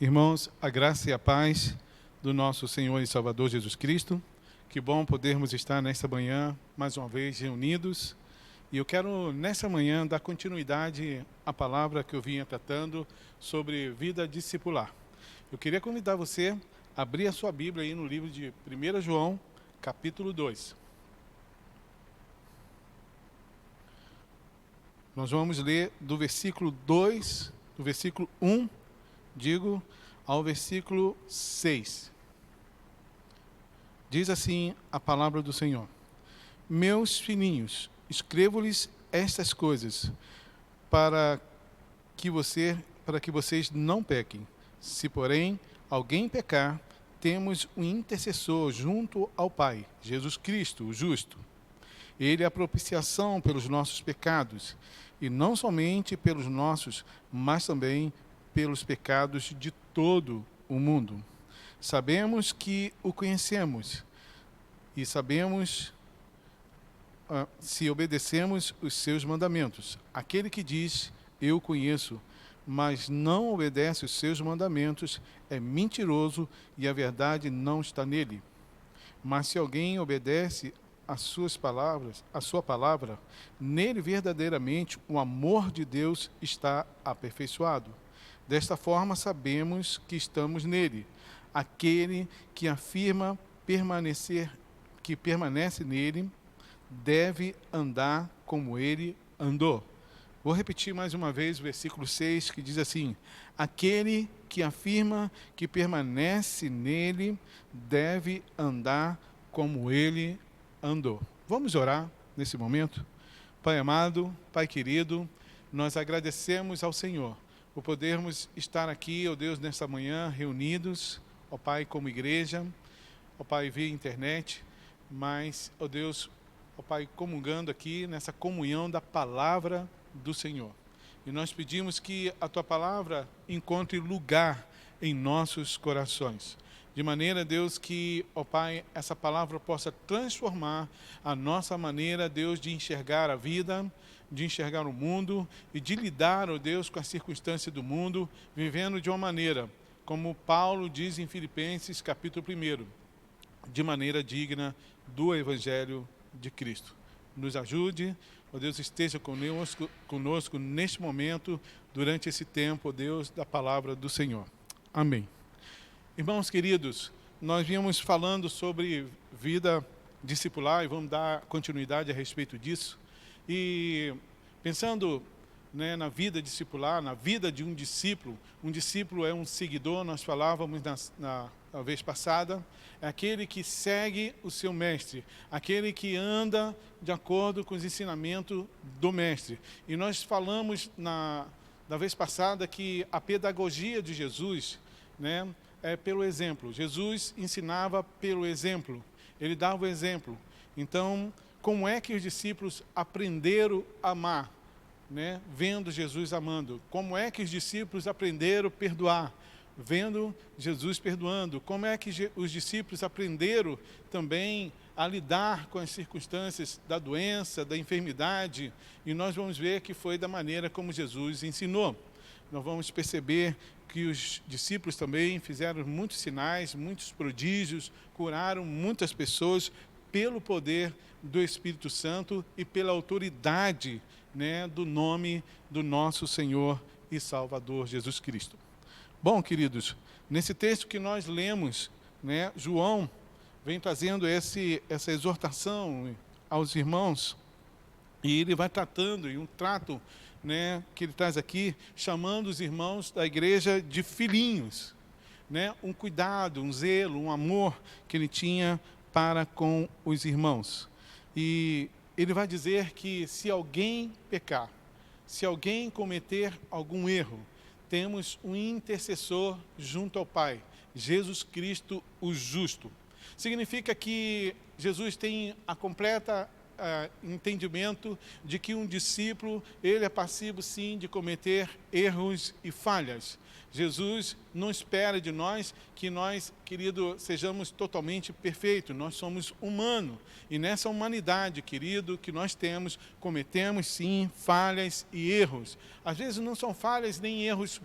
Irmãos, a graça e a paz do nosso Senhor e Salvador Jesus Cristo. Que bom podermos estar nesta manhã mais uma vez reunidos. E eu quero nessa manhã dar continuidade à palavra que eu vinha tratando sobre vida discipular. Eu queria convidar você a abrir a sua Bíblia aí no livro de 1 João, capítulo 2. Nós vamos ler do versículo 2, do versículo 1, ao versículo 6. Diz assim a palavra do Senhor: Meus filhinhos, escrevo-lhes estas coisas para que vocês não pequem. Se, porém, alguém pecar, temos um intercessor junto ao Pai, Jesus Cristo, o justo. Ele é a propiciação pelos nossos pecados, e não somente pelos nossos, mas também pelos pecados de todo o mundo. Sabemos que o conhecemos, e sabemos se obedecemos os seus mandamentos. Aquele que diz, eu conheço, mas não obedece os seus mandamentos, é mentiroso e a verdade não está nele. Mas se alguém obedece a sua palavra, nele verdadeiramente o amor de Deus está aperfeiçoado. Desta forma sabemos que estamos nele. Aquele que afirma que permanece nele, deve andar como ele andou. Vou repetir mais uma vez o versículo 6, que diz assim: aquele que afirma que permanece nele, deve andar como ele andou. Vamos orar nesse momento? Pai amado, Pai querido, nós agradecemos ao Senhor por podermos estar aqui, ó Deus, nesta manhã, reunidos, ó Pai, como igreja, ó Pai, via internet, mas, ó Deus, ó Pai, comungando aqui nessa comunhão da palavra do Senhor. E nós pedimos que a Tua palavra encontre lugar em nossos corações. De maneira, Deus, que, ó Pai, essa palavra possa transformar a nossa maneira, Deus, de enxergar a vida, de enxergar o mundo e de lidar, ó Deus, com a circunstância do mundo, vivendo de uma maneira, como Paulo diz em Filipenses, capítulo 1, de maneira digna do Evangelho de Cristo. Nos ajude, ó Deus, esteja conosco neste momento, durante esse tempo, ó Deus, da palavra do Senhor. Amém. Irmãos queridos, nós vínhamos falando sobre vida discipular e vamos dar continuidade a respeito disso. E pensando, né, na vida discipular, na vida de um discípulo é um seguidor, nós falávamos na vez passada, é aquele que segue o seu mestre, aquele que anda de acordo com os ensinamentos do mestre. E nós falamos na vez passada que a pedagogia de Jesus, né, é pelo exemplo. Jesus ensinava pelo exemplo, ele dava o exemplo. Então, como é que os discípulos aprenderam a amar, né? Vendo Jesus amando. Como é que os discípulos aprenderam a perdoar? Vendo Jesus perdoando. Como é que os discípulos aprenderam também a lidar com as circunstâncias da doença, da enfermidade? E nós vamos ver que foi da maneira como Jesus ensinou. Nós vamos perceber que os discípulos também fizeram muitos sinais, muitos prodígios, curaram muitas pessoas pelo poder do Espírito Santo e pela autoridade, né, do nome do nosso Senhor e Salvador Jesus Cristo. Bom, queridos, nesse texto que nós lemos, né, João vem trazendo essa exortação aos irmãos, e ele vai tratando, e um trato, né, que ele traz aqui, chamando os irmãos da igreja de filhinhos, né, um cuidado, um zelo, um amor que ele tinha para com os irmãos. E ele vai dizer que se alguém pecar, se alguém cometer algum erro, temos um intercessor junto ao Pai, Jesus Cristo, o justo. Significa que Jesus tem a completa entendimento de que um discípulo, ele é passivo sim de cometer erros e falhas. Jesus não espera de nós que nós, querido, sejamos totalmente perfeitos. Nós somos humanos. E nessa humanidade, querido, que nós temos, cometemos sim falhas e erros. Às vezes não são falhas nem erros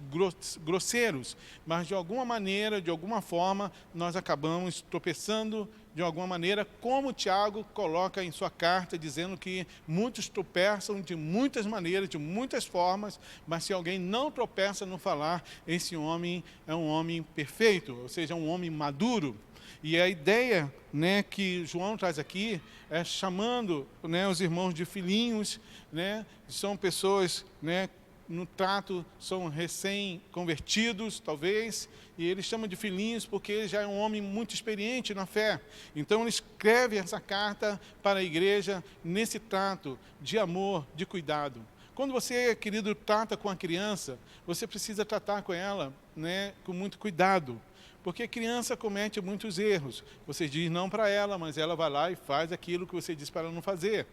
grosseiros, mas de alguma maneira, de alguma forma, nós acabamos tropeçando de alguma maneira, como Tiago coloca em sua carta, dizendo que muitos tropeçam de muitas maneiras, de muitas formas, mas se alguém não tropeça no falar, esse homem é um homem perfeito, ou seja, um homem maduro. E a ideia, né, que João traz aqui é chamando, né, os irmãos de filhinhos, né, são pessoas, né, no trato, são recém-convertidos, talvez, e ele chama de filhinhos porque ele já é um homem muito experiente na fé. Então, ele escreve essa carta para a igreja nesse trato de amor, de cuidado. Quando você, querido, trata com a criança, você precisa tratar com ela, né, com muito cuidado. Porque a criança comete muitos erros. Você diz não para ela, mas ela vai lá e faz aquilo que você disse para ela não fazer.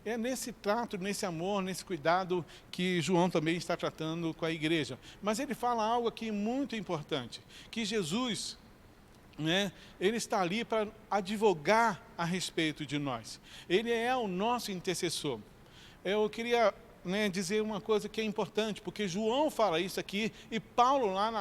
É nesse trato, nesse amor, nesse cuidado que João também está tratando com a igreja. Mas ele fala algo aqui muito importante, que Jesus, né, ele está ali para advogar a respeito de nós. Ele é o nosso intercessor. Eu queria, né, dizer uma coisa que é importante, porque João fala isso aqui, e Paulo lá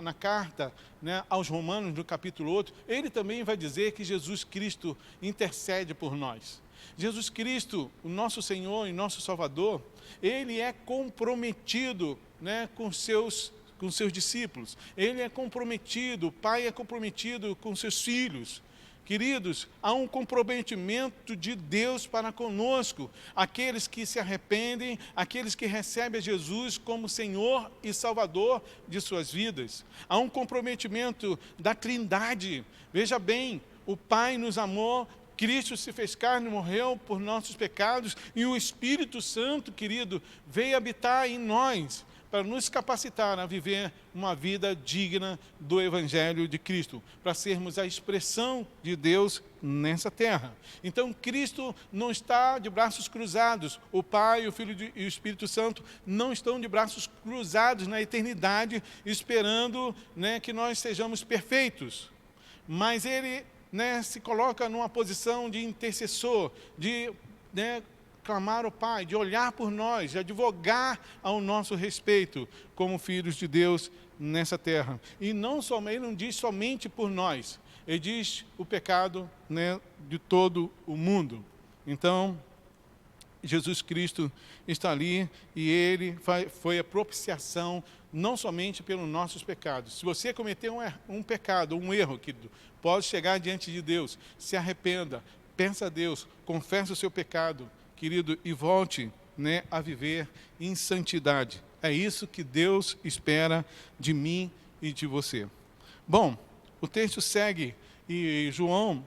na carta, né, aos Romanos, no capítulo 8, ele também vai dizer que Jesus Cristo intercede por nós. Jesus Cristo, o nosso Senhor e nosso Salvador, ele é comprometido, né, com seus discípulos. Ele é comprometido, o Pai é comprometido com seus filhos. Queridos, há um comprometimento de Deus para conosco, aqueles que se arrependem, aqueles que recebem a Jesus como Senhor e Salvador de suas vidas. Há um comprometimento da Trindade. Veja bem, o Pai nos amou, Cristo se fez carne, morreu por nossos pecados, e o Espírito Santo, querido, veio habitar em nós, para nos capacitar a viver uma vida digna do Evangelho de Cristo, para sermos a expressão de Deus nessa terra. Então, Cristo não está de braços cruzados, o Pai, o Filho e o Espírito Santo não estão de braços cruzados na eternidade, esperando, né, que nós sejamos perfeitos, mas Ele, né, se coloca numa posição de intercessor, de, né, clamar ao Pai, de olhar por nós, de advogar ao nosso respeito como filhos de Deus nessa terra. E não somente, ele não diz somente por nós, ele diz o pecado, né, de todo o mundo. Então, Jesus Cristo está ali e ele foi a propiciação não somente pelos nossos pecados. Se você cometer um pecado, um erro, querido, pode chegar diante de Deus, se arrependa, peça a Deus, confessa o seu pecado, querido, e volte, né, a viver em santidade. É isso que Deus espera de mim e de você. Bom, o texto segue e João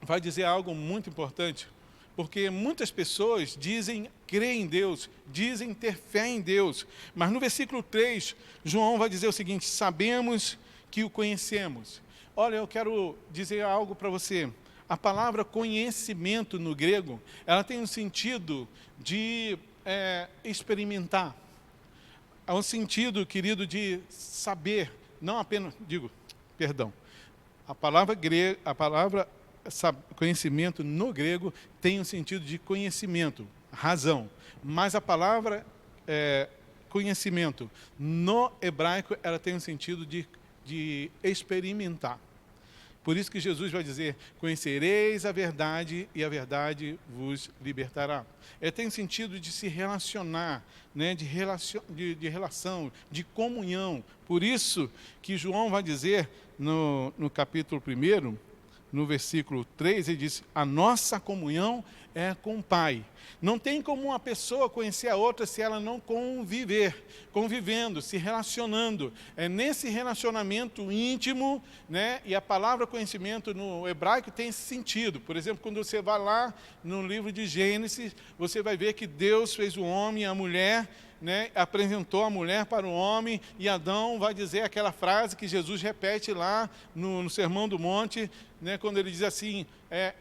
vai dizer algo muito importante, porque muitas pessoas dizem crer em Deus, dizem ter fé em Deus, mas no versículo 3, João vai dizer o seguinte: sabemos que o conhecemos. Olha, eu quero dizer algo para você. A palavra conhecimento no grego, ela tem um sentido de experimentar. É um sentido, querido, de saber, não apenas, a palavra conhecimento no grego tem um sentido de conhecimento, razão. Mas a palavra conhecimento no hebraico, ela tem um sentido de experimentar. Por isso que Jesus vai dizer, conhecereis a verdade e a verdade vos libertará. Tem sentido de se relacionar, né, de relação, de comunhão. Por isso que João vai dizer no capítulo 1, no versículo 3, ele diz, a nossa comunhão é com o Pai. Não tem como uma pessoa conhecer a outra se ela não convivendo, se relacionando. É nesse relacionamento íntimo, né? E a palavra conhecimento no hebraico tem esse sentido. Por exemplo, quando você vai lá no livro de Gênesis, você vai ver que Deus fez o homem e a mulher, né, apresentou a mulher para o homem, e Adão vai dizer aquela frase que Jesus repete lá no Sermão do Monte, né, quando ele diz assim,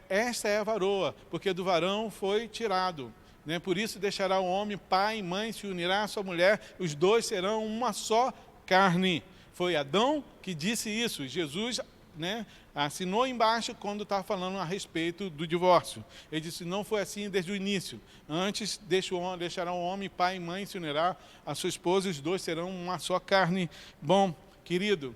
esta é a varoa, porque do varão foi tirado. Né? Por isso deixará o homem pai e mãe, se unirá à sua mulher, os dois serão uma só carne. Foi Adão que disse isso. Jesus, né, assinou embaixo quando estava falando a respeito do divórcio. Ele disse, não foi assim desde o início. Antes, deixará o homem, pai e mãe, se unirá à sua esposa, os dois serão uma só carne. Bom, querido,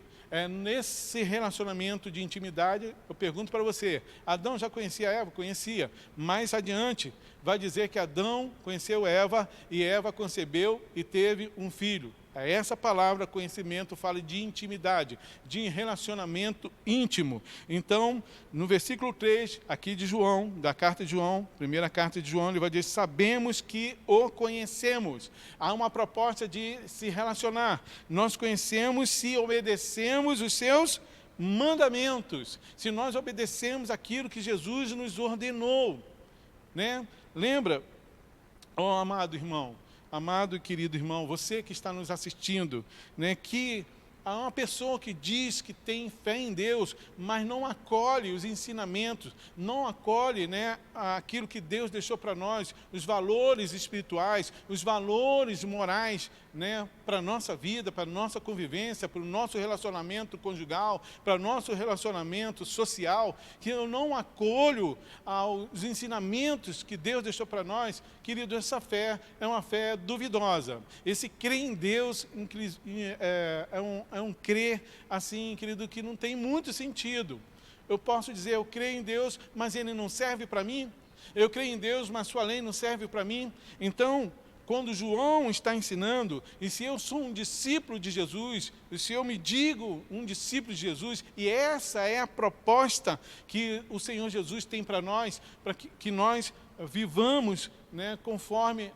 nesse relacionamento de intimidade, eu pergunto para você, Adão já conhecia Eva? Conhecia. Mais adiante, vai dizer que Adão conheceu Eva, e Eva concebeu e teve um filho. Essa palavra, conhecimento, fala de intimidade, de relacionamento íntimo. Então, no versículo 3, aqui de João, da carta de João, primeira carta de João, ele vai dizer, sabemos que o conhecemos. Há uma proposta de se relacionar. Nós conhecemos se obedecemos os seus mandamentos, se nós obedecemos aquilo que Jesus nos ordenou. Né? Lembra, amado irmão, amado e querido irmão, você que está nos assistindo, né, que há uma pessoa que diz que tem fé em Deus, mas não acolhe os ensinamentos, não acolhe, né, aquilo que Deus deixou para nós, os valores espirituais, os valores morais, né, para a nossa vida, para a nossa convivência, para o nosso relacionamento conjugal, para o nosso relacionamento social, que eu não acolho os ensinamentos que Deus deixou para nós. Querido, essa fé é uma fé duvidosa. Esse crer em Deus é um crer, assim, querido, que não tem muito sentido. Eu posso dizer, eu creio em Deus, mas Ele não serve para mim. Eu creio em Deus, mas sua lei não serve para mim. Então, quando João está ensinando, e se eu sou um discípulo de Jesus, e se eu me digo um discípulo de Jesus, e essa é a proposta que o Senhor Jesus tem para nós nós vivamos, né, conforme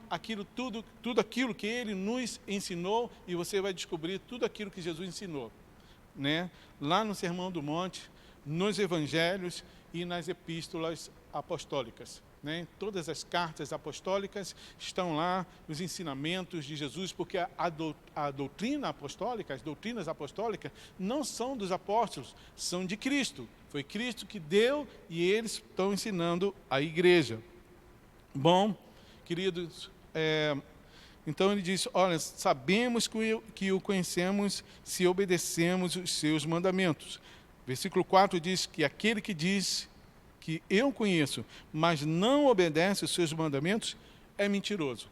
tudo aquilo que Ele nos ensinou, e você vai descobrir tudo aquilo que Jesus ensinou, né, lá no Sermão do Monte, nos Evangelhos e nas Epístolas Apostólicas. Né? Todas as cartas apostólicas estão lá, os ensinamentos de Jesus, porque a doutrina apostólica, as doutrinas apostólicas, não são dos apóstolos, são de Cristo. Foi Cristo que deu e eles estão ensinando a igreja. Bom, queridos, então ele diz, olha, sabemos que o conhecemos se obedecemos os seus mandamentos. Versículo 4 diz que aquele que diz que eu conheço, mas não obedece os seus mandamentos, é mentiroso.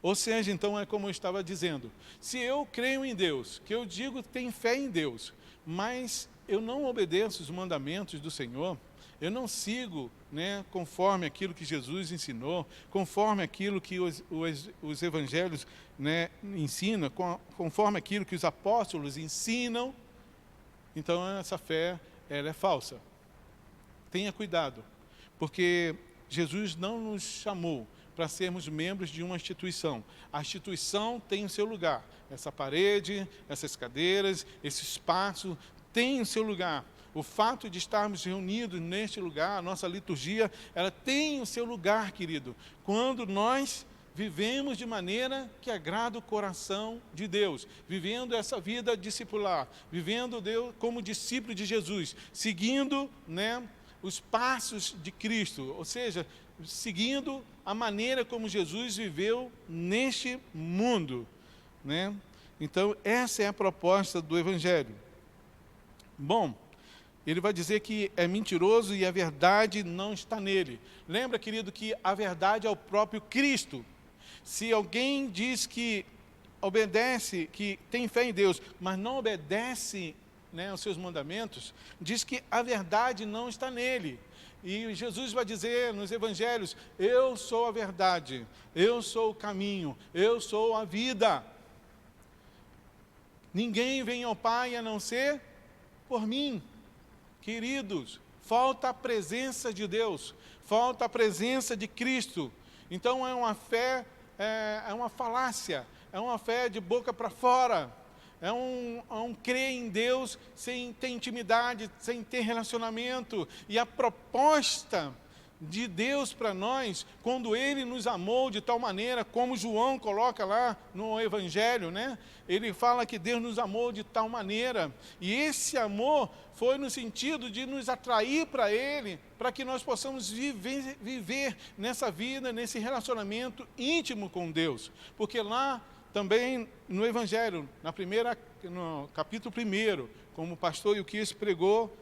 Ou seja, então é como eu estava dizendo, se eu creio em Deus, que eu digo que tenho fé em Deus, mas eu não obedeço os mandamentos do Senhor, eu não sigo, né, conforme aquilo que Jesus ensinou, conforme aquilo que os evangelhos, né, ensinam, conforme aquilo que os apóstolos ensinam, então essa fé ela é falsa. Tenha cuidado, porque Jesus não nos chamou para sermos membros de uma instituição. A instituição tem o seu lugar. Essa parede, essas cadeiras, esse espaço tem o seu lugar. O fato de estarmos reunidos neste lugar, a nossa liturgia, ela tem o seu lugar, querido. Quando nós vivemos de maneira que agrada o coração de Deus, vivendo essa vida discipular, vivendo Deus como discípulo de Jesus, seguindo, né, os passos de Cristo, ou seja, seguindo a maneira como Jesus viveu neste mundo, né? Então, essa é a proposta do Evangelho. Bom, ele vai dizer que é mentiroso e a verdade não está nele. Lembra, querido, que a verdade é o próprio Cristo. Se alguém diz que obedece, que tem fé em Deus, mas não obedece, né, os seus mandamentos, diz que a verdade não está nele. E Jesus vai dizer nos evangelhos, eu sou a verdade, eu sou o caminho, eu sou a vida. Ninguém vem ao Pai a não ser por mim. Queridos, falta a presença de Deus, falta a presença de Cristo. Então é uma fé, é uma falácia, é uma fé de boca para fora. É um crer em Deus sem ter intimidade, sem ter relacionamento. E a proposta, de Deus para nós, quando Ele nos amou de tal maneira, como João coloca lá no Evangelho, né? Ele fala que Deus nos amou de tal maneira, e esse amor foi no sentido de nos atrair para Ele, para que nós possamos viver nessa vida, nesse relacionamento íntimo com Deus. Porque lá também no Evangelho, no capítulo 1, como o pastor Yukias pregou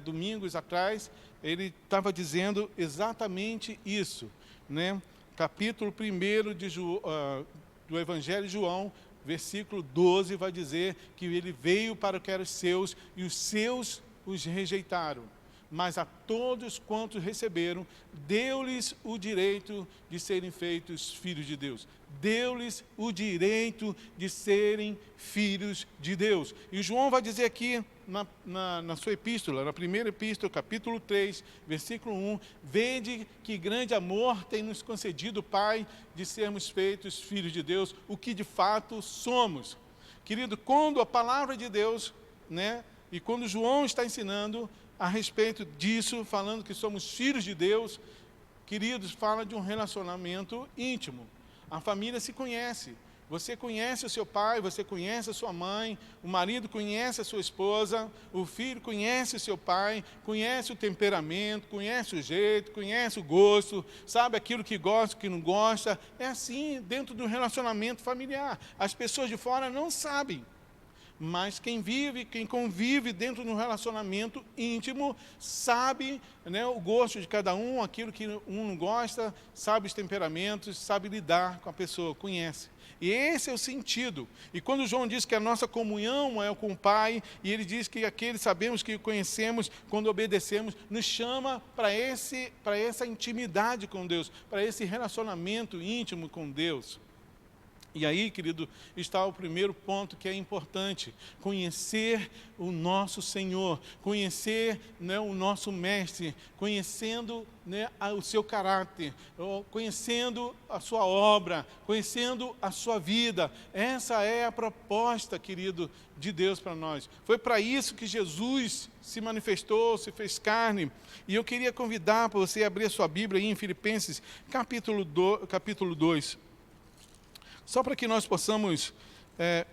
domingos atrás, ele estava dizendo exatamente isso, né? Capítulo 1 do Evangelho de João, versículo 12, vai dizer que ele veio para o que eram seus, e os seus os rejeitaram. Mas a todos quantos receberam, deu-lhes o direito de serem feitos filhos de Deus. Deu-lhes o direito de serem filhos de Deus. E João vai dizer aqui, na sua epístola, na primeira epístola, capítulo 3, versículo 1, vede que grande amor tem nos concedido o Pai de sermos feitos filhos de Deus, o que de fato somos. Querido, quando a palavra de Deus, né, e quando João está ensinando a respeito disso, falando que somos filhos de Deus, queridos, fala de um relacionamento íntimo. A família se conhece. Você conhece o seu pai, você conhece a sua mãe, o marido conhece a sua esposa, o filho conhece o seu pai, conhece o temperamento, conhece o jeito, conhece o gosto, sabe aquilo que gosta, que não gosta. É assim dentro do relacionamento familiar. As pessoas de fora não sabem. Mas quem convive dentro de um relacionamento íntimo, sabe, né, o gosto de cada um, aquilo que um não gosta, sabe os temperamentos, sabe lidar com a pessoa, conhece. E esse é o sentido. E quando João diz que a nossa comunhão é com o Pai, e ele diz que aquele sabemos que o conhecemos quando obedecemos, nos chama para essa intimidade com Deus, para esse relacionamento íntimo com Deus. E aí, querido, está o primeiro ponto que é importante: conhecer o nosso Senhor, conhecer, né, o nosso Mestre, conhecendo, né, o seu caráter, conhecendo a sua obra, conhecendo a sua vida. Essa é a proposta, querido, de Deus para nós. Foi para isso que Jesus se manifestou, se fez carne. E eu queria convidar para você abrir a sua Bíblia aí em Filipenses, capítulo 2. Só para que nós possamos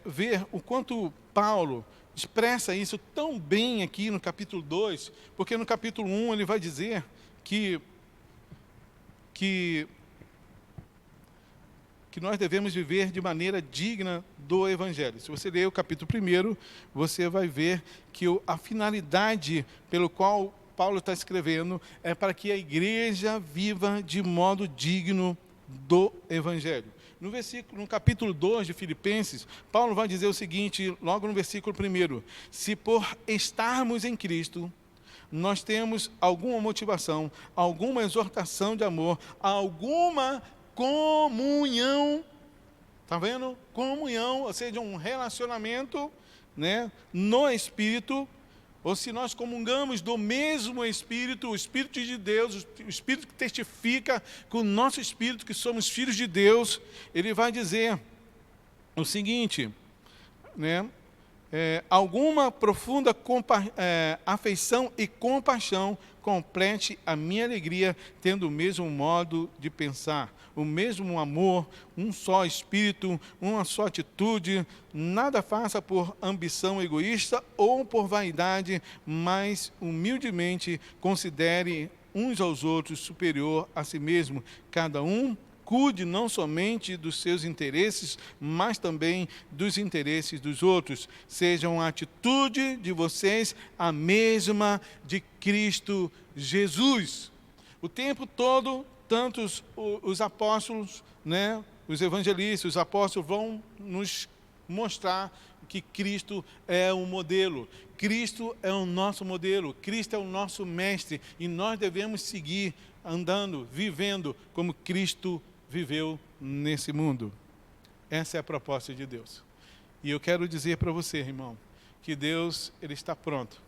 ver o quanto Paulo expressa isso tão bem aqui no capítulo 2, porque no capítulo 1 ele vai dizer que nós devemos viver de maneira digna do Evangelho. Se você ler o capítulo 1, você vai ver que a finalidade pelo qual Paulo está escrevendo é para que a igreja viva de modo digno do Evangelho. No capítulo 2 de Filipenses, Paulo vai dizer o seguinte, logo no versículo 1: se por estarmos em Cristo, nós temos alguma motivação, alguma exortação de amor, alguma comunhão, está vendo? Comunhão, ou seja, um relacionamento, né, no Espírito. Ou se nós comungamos do mesmo Espírito, o Espírito de Deus, o Espírito que testifica com o nosso Espírito que somos filhos de Deus, ele vai dizer o seguinte, né? Alguma profunda afeição e compaixão complete a minha alegria, tendo o mesmo modo de pensar, o mesmo amor, um só espírito, uma só atitude. Nada faça por ambição egoísta ou por vaidade, mas humildemente considere uns aos outros superior a si mesmo. Cada um cuide não somente dos seus interesses, mas também dos interesses dos outros. Sejam a atitude de vocês a mesma de Cristo Jesus. O tempo todo, tanto os apóstolos, né, os evangelistas, os apóstolos vão nos mostrar que Cristo é o modelo. Cristo é o nosso modelo, Cristo é o nosso mestre, e nós devemos seguir andando, vivendo como Cristo viveu nesse mundo. Essa é a proposta de Deus. E eu quero dizer para você, irmão, que Deus, ele está pronto.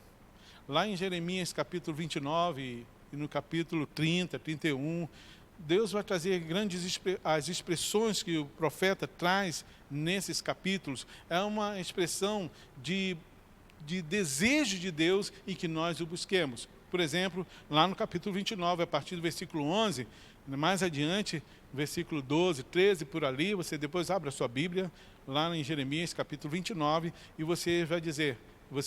Lá em Jeremias capítulo 29 e no capítulo 30, 31, Deus vai trazer as expressões que o profeta traz nesses capítulos. É uma expressão de desejo de Deus e que nós o busquemos. Por exemplo, lá no capítulo 29, a partir do versículo 11, mais adiante, versículo 12, 13, por ali, você depois abre a sua Bíblia, lá em Jeremias, capítulo 29, e você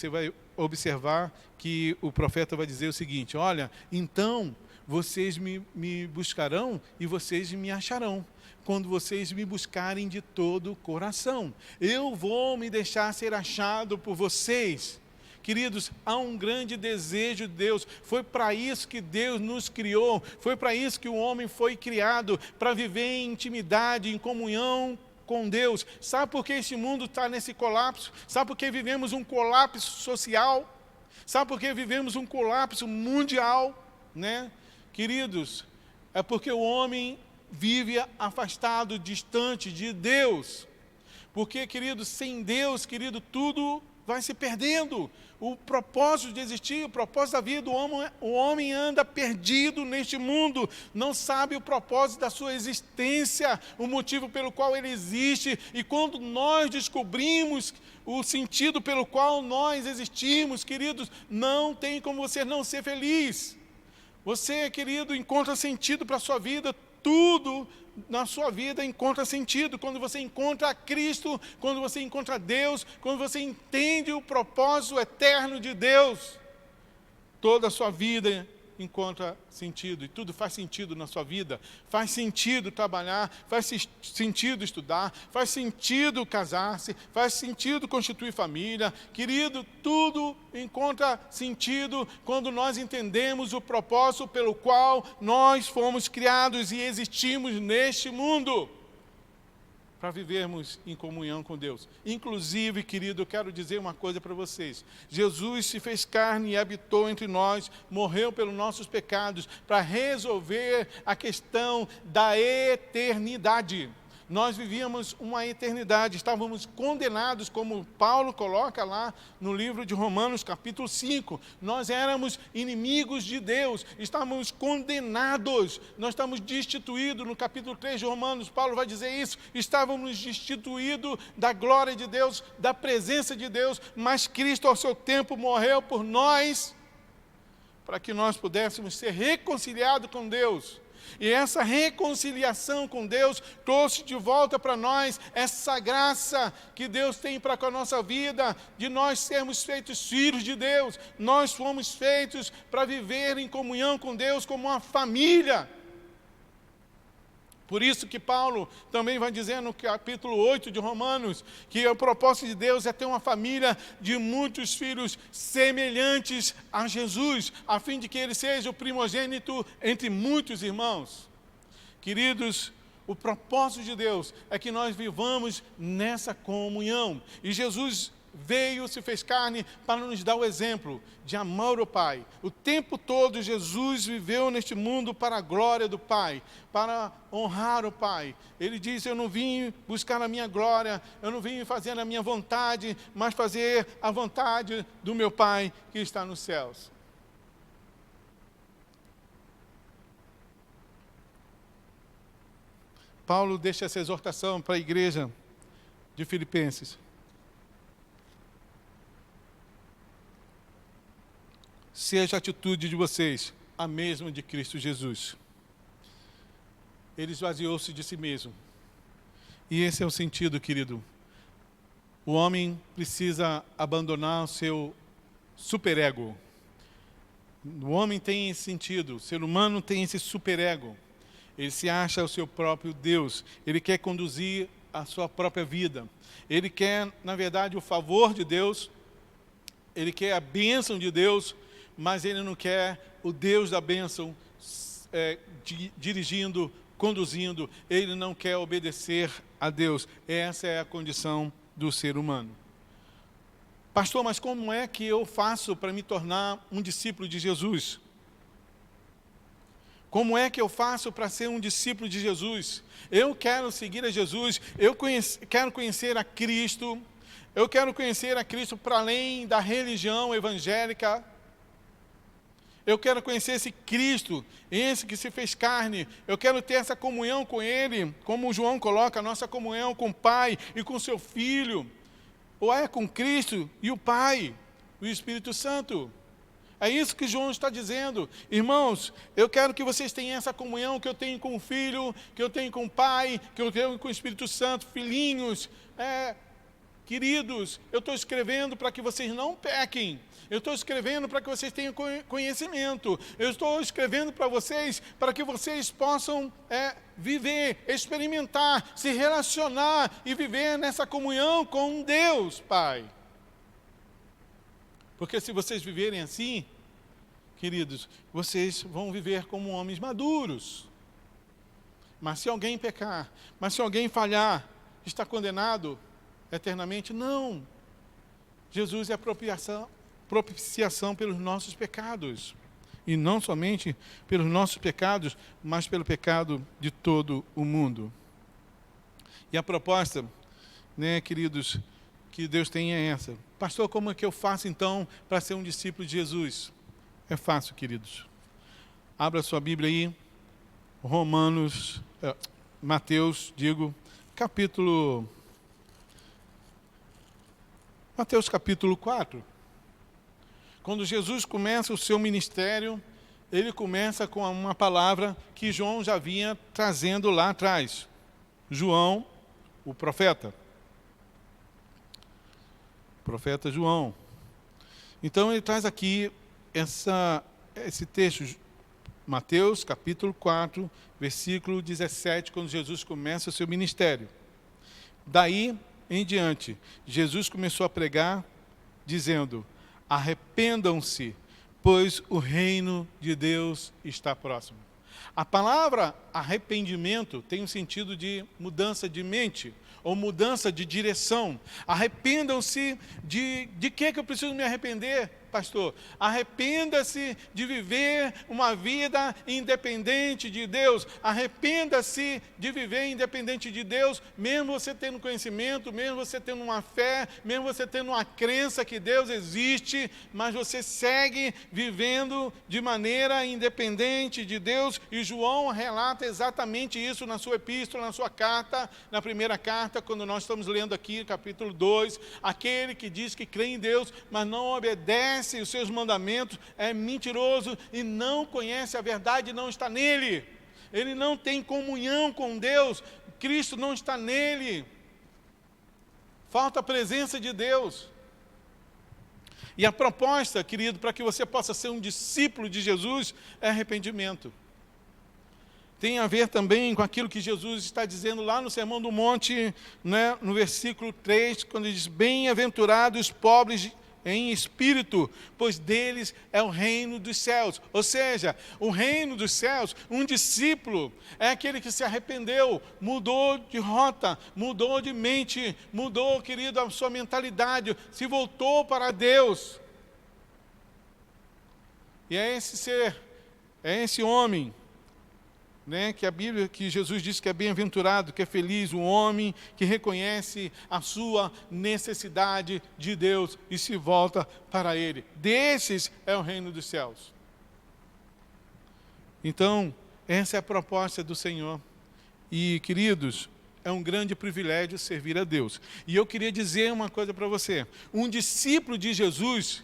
vai observar que o profeta vai dizer o seguinte: olha, então vocês me buscarão e vocês me acharão, quando vocês me buscarem de todo o coração. Eu vou me deixar ser achado por vocês. Queridos, há um grande desejo de Deus. Foi para isso que Deus nos criou. Foi para isso que o homem foi criado, para viver em intimidade, em comunhão com Deus. Sabe por que este mundo está nesse colapso? Sabe por que vivemos um colapso social? Sabe por que vivemos um colapso mundial? Né? Queridos, é porque o homem vive afastado, distante de Deus. Porque, querido, sem Deus, querido, tudo vai se perdendo. O propósito de existir, o propósito da vida, o homem anda perdido neste mundo, não sabe o propósito da sua existência, o motivo pelo qual ele existe. E quando nós descobrimos o sentido pelo qual nós existimos, queridos, não tem como você não ser feliz. Você, querido, encontra sentido para a sua vida. Tudo na sua vida encontra sentido quando você encontra Cristo, quando você encontra Deus, quando você entende o propósito eterno de Deus. Toda a sua vida encontra sentido, e tudo faz sentido na sua vida. Faz sentido trabalhar, faz sentido estudar, faz sentido casar-se, faz sentido constituir família. Querido, tudo encontra sentido quando nós entendemos o propósito pelo qual nós fomos criados e existimos neste mundo, para vivermos em comunhão com Deus. Inclusive, querido, eu quero dizer uma coisa para vocês. Jesus se fez carne e habitou entre nós, morreu pelos nossos pecados, para resolver a questão da eternidade. Nós vivíamos uma eternidade, estávamos condenados, como Paulo coloca lá no livro de Romanos, capítulo 5. Nós éramos inimigos de Deus, estávamos condenados, nós estávamos destituídos. No capítulo 3 de Romanos, Paulo vai dizer isso: estávamos destituídos da glória de Deus, da presença de Deus, mas Cristo ao seu tempo morreu por nós, para que nós pudéssemos ser reconciliados com Deus. E essa reconciliação com Deus trouxe de volta para nós essa graça que Deus tem para com a nossa vida, de nós sermos feitos filhos de Deus. Nós fomos feitos para viver em comunhão com Deus como uma família. Por isso que Paulo também vai dizer no capítulo 8 de Romanos, que o propósito de Deus é ter uma família de muitos filhos semelhantes a Jesus, a fim de que ele seja o primogênito entre muitos irmãos. Queridos, o propósito de Deus é que nós vivamos nessa comunhão. E Jesus veio, se fez carne para nos dar o exemplo de amar o Pai. O tempo todo Jesus viveu neste mundo para a glória do Pai, para honrar o Pai. Ele diz: eu não vim buscar a minha glória, eu não vim fazer a minha vontade, mas fazer a vontade do meu Pai que está nos céus. Paulo deixa essa exortação para a igreja de Filipenses. Seja a atitude de vocês a mesma de Cristo Jesus. Ele esvaziou-se de si mesmo. E esse é o sentido, querido. O homem precisa abandonar o seu superego. O homem tem esse sentido, o ser humano tem esse superego. Ele se acha o seu próprio Deus. Ele quer conduzir a sua própria vida. Ele quer, na verdade, o favor de Deus. Ele quer a bênção de Deus, mas ele não quer o Deus da bênção dirigindo, conduzindo. Ele não quer obedecer a Deus. Essa é a condição do ser humano. Pastor, mas como é que eu faço para me tornar um discípulo de Jesus? Como é que eu faço para ser um discípulo de Jesus? Eu quero seguir a Jesus, quero conhecer a Cristo, eu quero conhecer a Cristo para além da religião evangélica. Eu quero conhecer esse Cristo, esse que se fez carne. Eu quero ter essa comunhão com Ele, como João coloca, a nossa comunhão com o Pai e com o seu Filho. Ou é com Cristo e o Pai, o Espírito Santo. É isso que João está dizendo. Irmãos, eu quero que vocês tenham essa comunhão que eu tenho com o Filho, que eu tenho com o Pai, que eu tenho com o Espírito Santo, filhinhos, queridos, eu estou escrevendo para que vocês não pequem. Eu estou escrevendo para que vocês tenham conhecimento. Eu estou escrevendo para vocês para que vocês possam viver, experimentar, se relacionar e viver nessa comunhão com Deus, Pai. Porque se vocês viverem assim, queridos, vocês vão viver como homens maduros. Mas se alguém pecar, mas se alguém falhar, está condenado eternamente? Não. Jesus é propiciação pelos nossos pecados. E não somente pelos nossos pecados, mas pelo pecado de todo o mundo. E a proposta, queridos, que Deus tem é essa. Pastor, como é que eu faço então para ser um discípulo de Jesus? É fácil, queridos. Abra sua Bíblia aí, Mateus capítulo 4. Quando Jesus começa o seu ministério, ele começa com uma palavra que João já vinha trazendo lá atrás. João, o profeta. Profeta João. Então ele traz aqui esse texto, Mateus capítulo 4, versículo 17, quando Jesus começa o seu ministério. Daí em diante, Jesus começou a pregar, dizendo: arrependam-se, pois o reino de Deus está próximo. A palavra arrependimento tem um sentido de mudança de mente, ou mudança de direção. Arrependam-se de que eu preciso me arrepender, pastor? Arrependa-se de viver uma vida independente de Deus. Arrependa-se de viver independente de Deus, mesmo você tendo conhecimento, mesmo você tendo uma fé, mesmo você tendo uma crença que Deus existe, mas você segue vivendo de maneira independente de Deus. E João relata exatamente isso na sua epístola, na sua carta, na primeira carta, quando nós estamos lendo aqui, capítulo 2, aquele que diz que crê em Deus, mas não obedece os seus mandamentos, é mentiroso e não conhece a verdade, não está nele. Ele não tem comunhão com Deus, Cristo não está nele. Falta a presença de Deus. E a proposta, querido, para que você possa ser um discípulo de Jesus, é arrependimento. Tem a ver também com aquilo que Jesus está dizendo lá no Sermão do Monte, no versículo 3, quando ele diz: bem-aventurados os pobres em espírito, pois deles é o reino dos céus. Ou seja, o reino dos céus, um discípulo é aquele que se arrependeu, mudou de rota, mudou de mente, mudou, querido, a sua mentalidade, se voltou para Deus. E é esse ser, é esse homem, que a Bíblia, que Jesus diz que é bem-aventurado, que é feliz, um homem que reconhece a sua necessidade de Deus e se volta para Ele. Desses é o reino dos céus. Então, essa é a proposta do Senhor. E, queridos, é um grande privilégio servir a Deus. E eu queria dizer uma coisa para você. O discípulo de Jesus,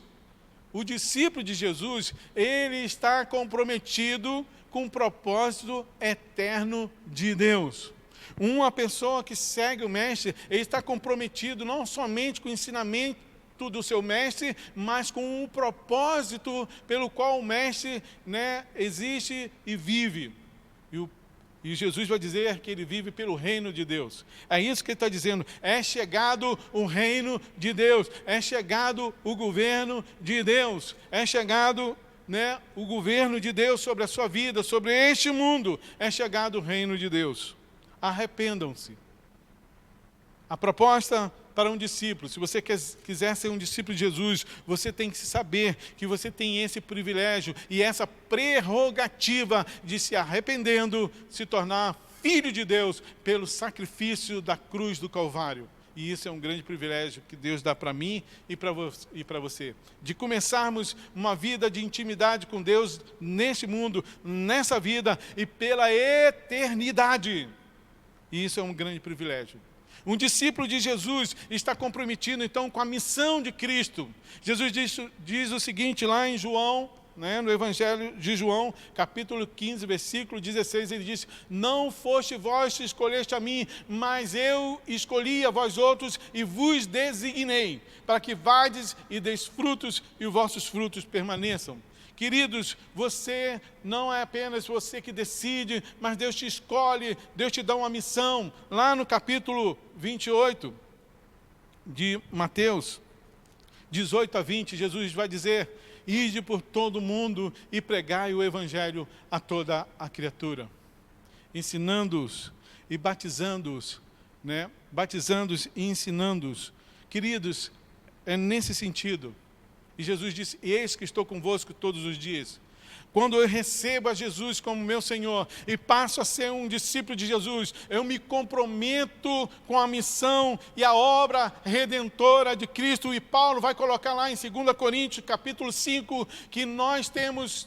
ele está comprometido com o propósito eterno de Deus. Uma pessoa que segue o mestre, ele está comprometido não somente com o ensinamento do seu mestre, mas com o propósito pelo qual o mestre existe e vive. E Jesus vai dizer que ele vive pelo reino de Deus. É isso que ele está dizendo. É chegado o reino de Deus. É chegado o governo de Deus. É chegado o governo de Deus sobre a sua vida, sobre este mundo. É chegado o reino de Deus. Arrependam-se. A proposta para um discípulo, se você quiser ser um discípulo de Jesus, você tem que saber que você tem esse privilégio e essa prerrogativa de, se arrependendo, se tornar filho de Deus pelo sacrifício da cruz do Calvário. E isso é um grande privilégio que Deus dá para mim e para você. De começarmos uma vida de intimidade com Deus neste mundo, nessa vida e pela eternidade. E isso é um grande privilégio. Um discípulo de Jesus está comprometido, então, com a missão de Cristo. Jesus diz o seguinte lá em João, no Evangelho de João, capítulo 15, versículo 16, ele diz: não foste vós que escolheste a mim, mas eu escolhi a vós outros e vos designei, para que vades e deis frutos e os vossos frutos permaneçam. Queridos, você não é apenas você que decide, mas Deus te escolhe, Deus te dá uma missão. Lá no capítulo 28 de Mateus, 18 a 20, Jesus vai dizer: ide por todo o mundo e pregai o evangelho a toda a criatura, ensinando-os e batizando-os, batizando-os e ensinando-os. Queridos, é nesse sentido. E Jesus disse: eis que estou convosco todos os dias. Quando eu recebo a Jesus como meu Senhor e passo a ser um discípulo de Jesus, eu me comprometo com a missão e a obra redentora de Cristo. E Paulo vai colocar lá em 2 Coríntios, capítulo 5, que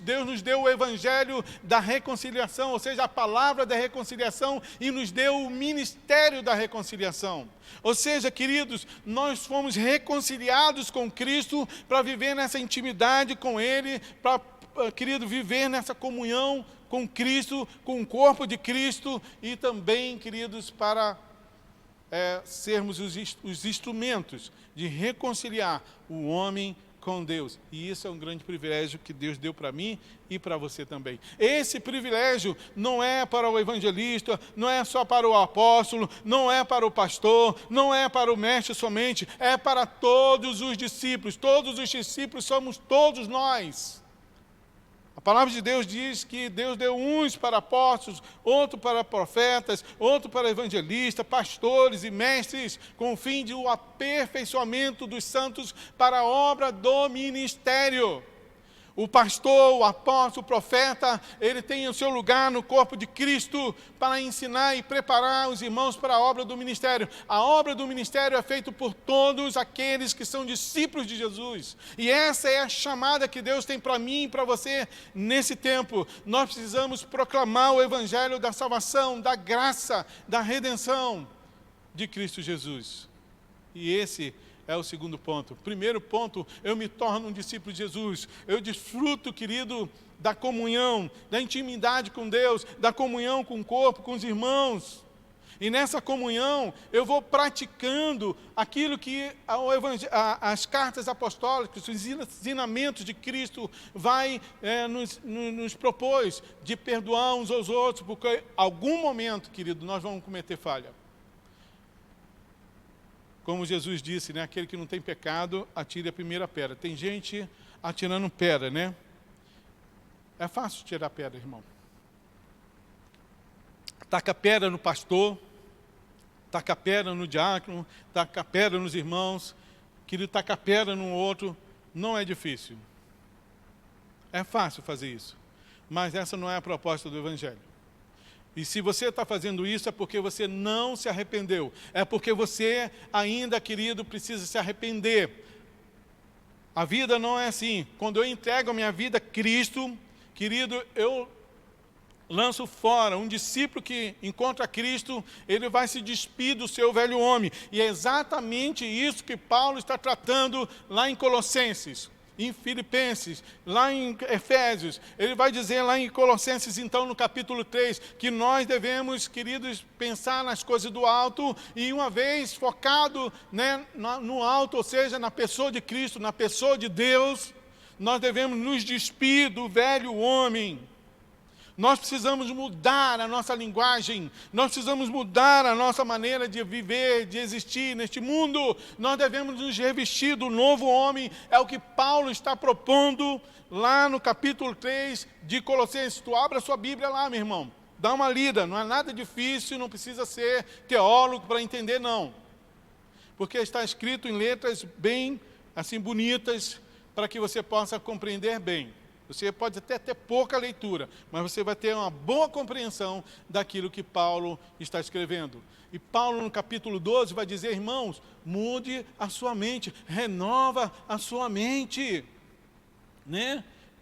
Deus nos deu o evangelho da reconciliação, ou seja, a palavra da reconciliação, e nos deu o ministério da reconciliação. Ou seja, queridos, nós fomos reconciliados com Cristo para viver nessa intimidade com Ele, para, querido, viver nessa comunhão com Cristo, com o corpo de Cristo, e também, queridos, para sermos os instrumentos de reconciliar o homem com Deus. E isso é um grande privilégio que Deus deu para mim e para você também. Esse privilégio não é para o evangelista, não é só para o apóstolo, não é para o pastor, não é para o mestre somente, é para todos os discípulos. Todos os discípulos somos todos nós. A palavra de Deus diz que Deus deu uns para apóstolos, outro para profetas, outro para evangelistas, pastores e mestres, com o fim de o aperfeiçoamento dos santos para a obra do ministério. O pastor, o apóstolo, o profeta, ele tem o seu lugar no corpo de Cristo para ensinar e preparar os irmãos para a obra do ministério. A obra do ministério é feita por todos aqueles que são discípulos de Jesus. E essa é a chamada que Deus tem para mim e para você nesse tempo. Nós precisamos proclamar o evangelho da salvação, da graça, da redenção de Cristo Jesus. E esse é o segundo ponto. Primeiro ponto, eu me torno um discípulo de Jesus. Eu desfruto, querido, da comunhão, da intimidade com Deus, da comunhão com o corpo, com os irmãos. E nessa comunhão, eu vou praticando aquilo que as cartas apostólicas, os ensinamentos de Cristo vai nos propôs, de perdoar uns aos outros, porque em algum momento, querido, nós vamos cometer falha. Como Jesus disse, aquele que não tem pecado, atire a primeira pedra. Tem gente atirando pedra, É fácil tirar pedra, irmão. Taca pedra no pastor, taca pedra no diácono, taca pedra nos irmãos, querido, taca pedra no outro. Não é difícil. É fácil fazer isso. Mas essa não é a proposta do Evangelho. E se você está fazendo isso, é porque você não se arrependeu. É porque você ainda, querido, precisa se arrepender. A vida não é assim. Quando eu entrego a minha vida a Cristo, querido, eu lanço fora. Um discípulo que encontra Cristo, ele vai se despir do seu velho homem. E é exatamente isso que Paulo está tratando lá em Colossenses, em Filipenses, lá em Efésios. Ele vai dizer lá em Colossenses, então, no capítulo 3, que nós devemos, queridos, pensar nas coisas do alto, e uma vez focado no alto, ou seja, na pessoa de Cristo, na pessoa de Deus, nós devemos nos despir do velho homem. Nós precisamos mudar a nossa linguagem, nós precisamos mudar a nossa maneira de viver, de existir neste mundo. Nós devemos nos revestir do novo homem, é o que Paulo está propondo lá no capítulo 3 de Colossenses. Tu abre a sua Bíblia lá, meu irmão, dá uma lida, não é nada difícil, não precisa ser teólogo para entender, não. Porque está escrito em letras bem, assim, bonitas, para que você possa compreender bem. Você pode até ter pouca leitura, mas você vai ter uma boa compreensão daquilo que Paulo está escrevendo. E Paulo, no capítulo 12, vai dizer: irmãos, mude a sua mente, renova a sua mente.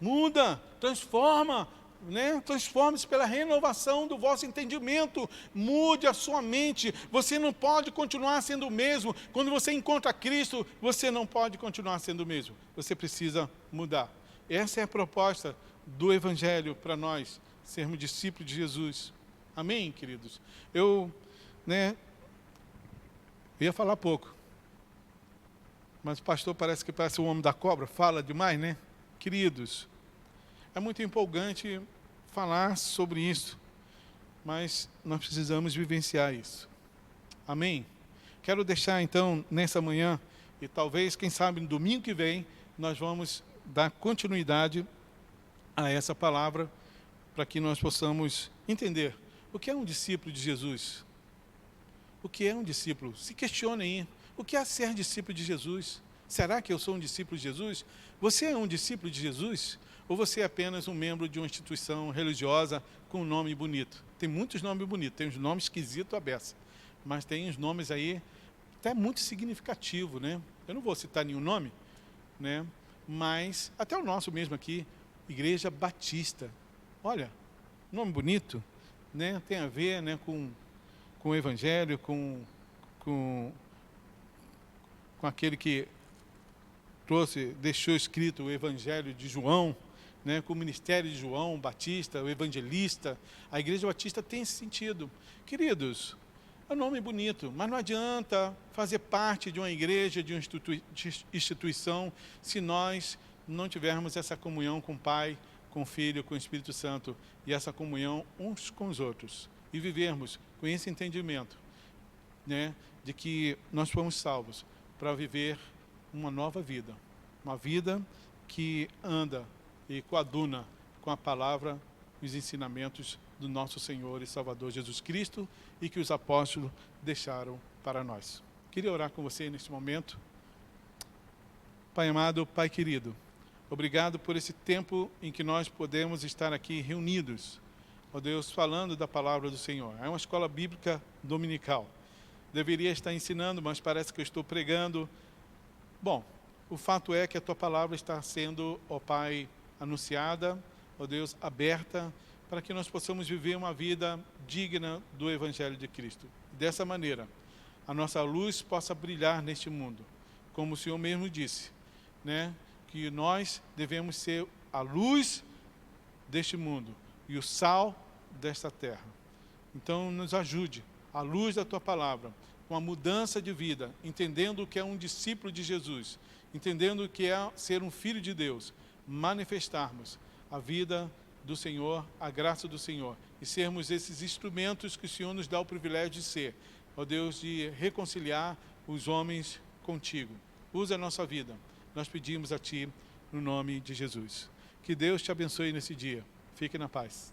Muda, transforma né? Transforme-se pela renovação do vosso entendimento. Mude a sua mente. Você não pode continuar sendo o mesmo. Quando você encontra Cristo, você não pode continuar sendo o mesmo. Você precisa mudar. Essa é a proposta do Evangelho para nós, sermos discípulos de Jesus. Amém, queridos? Eu ia falar pouco, mas o pastor parece o homem da cobra, fala demais, né? Queridos, é muito empolgante falar sobre isso, mas nós precisamos vivenciar isso. Amém? Quero deixar então, nessa manhã, e talvez, quem sabe, no domingo que vem, nós vamos dar continuidade a essa palavra, para que nós possamos entender o que é um discípulo de Jesus. O que é um discípulo? Se questione aí. O que é ser discípulo de Jesus? Será que eu sou um discípulo de Jesus? Você é um discípulo de Jesus? Ou você é apenas um membro de uma instituição religiosa com um nome bonito? Tem muitos nomes bonitos, tem uns nomes esquisitos à beça, mas tem uns nomes aí até muito significativos, né? Eu não vou citar nenhum nome, né? Mas até o nosso mesmo aqui, Igreja Batista. Olha, nome bonito, né? Tem a ver, né, com o Evangelho, com aquele que deixou escrito o Evangelho de João, né, com o ministério de João Batista, o evangelista. A Igreja Batista tem esse sentido. Queridos, é um nome bonito, mas não adianta fazer parte de uma igreja, de uma instituição, se nós não tivermos essa comunhão com o Pai, com o Filho, com o Espírito Santo, e essa comunhão uns com os outros, e vivermos com esse entendimento, né, de que nós fomos salvos para viver uma nova vida, uma vida que anda e coaduna com a palavra e os ensinamentos do nosso Senhor e Salvador Jesus Cristo, e que os apóstolos deixaram para nós. Queria orar com você neste momento. Pai amado, Pai querido, obrigado por esse tempo em que nós podemos estar aqui reunidos, ó Deus, falando da palavra do Senhor. É uma escola bíblica dominical. Deveria estar ensinando, mas parece que eu estou pregando. Bom, o fato é que a Tua palavra está sendo, ó Pai, anunciada, ó Deus, aberta, para que nós possamos viver uma vida digna do Evangelho de Cristo. Dessa maneira, a nossa luz possa brilhar neste mundo, como o Senhor mesmo disse, né? Que nós devemos ser a luz deste mundo e o sal desta terra. Então, nos ajude, à luz da Tua palavra, com a mudança de vida, entendendo o que é um discípulo de Jesus, entendendo o que é ser um filho de Deus, manifestarmos a vida do Senhor, a graça do Senhor, e sermos esses instrumentos que o Senhor nos dá o privilégio de ser, ó Deus, de reconciliar os homens contigo. Usa a nossa vida. Nós pedimos a Ti, no nome de Jesus. Que Deus te abençoe nesse dia. Fique na paz.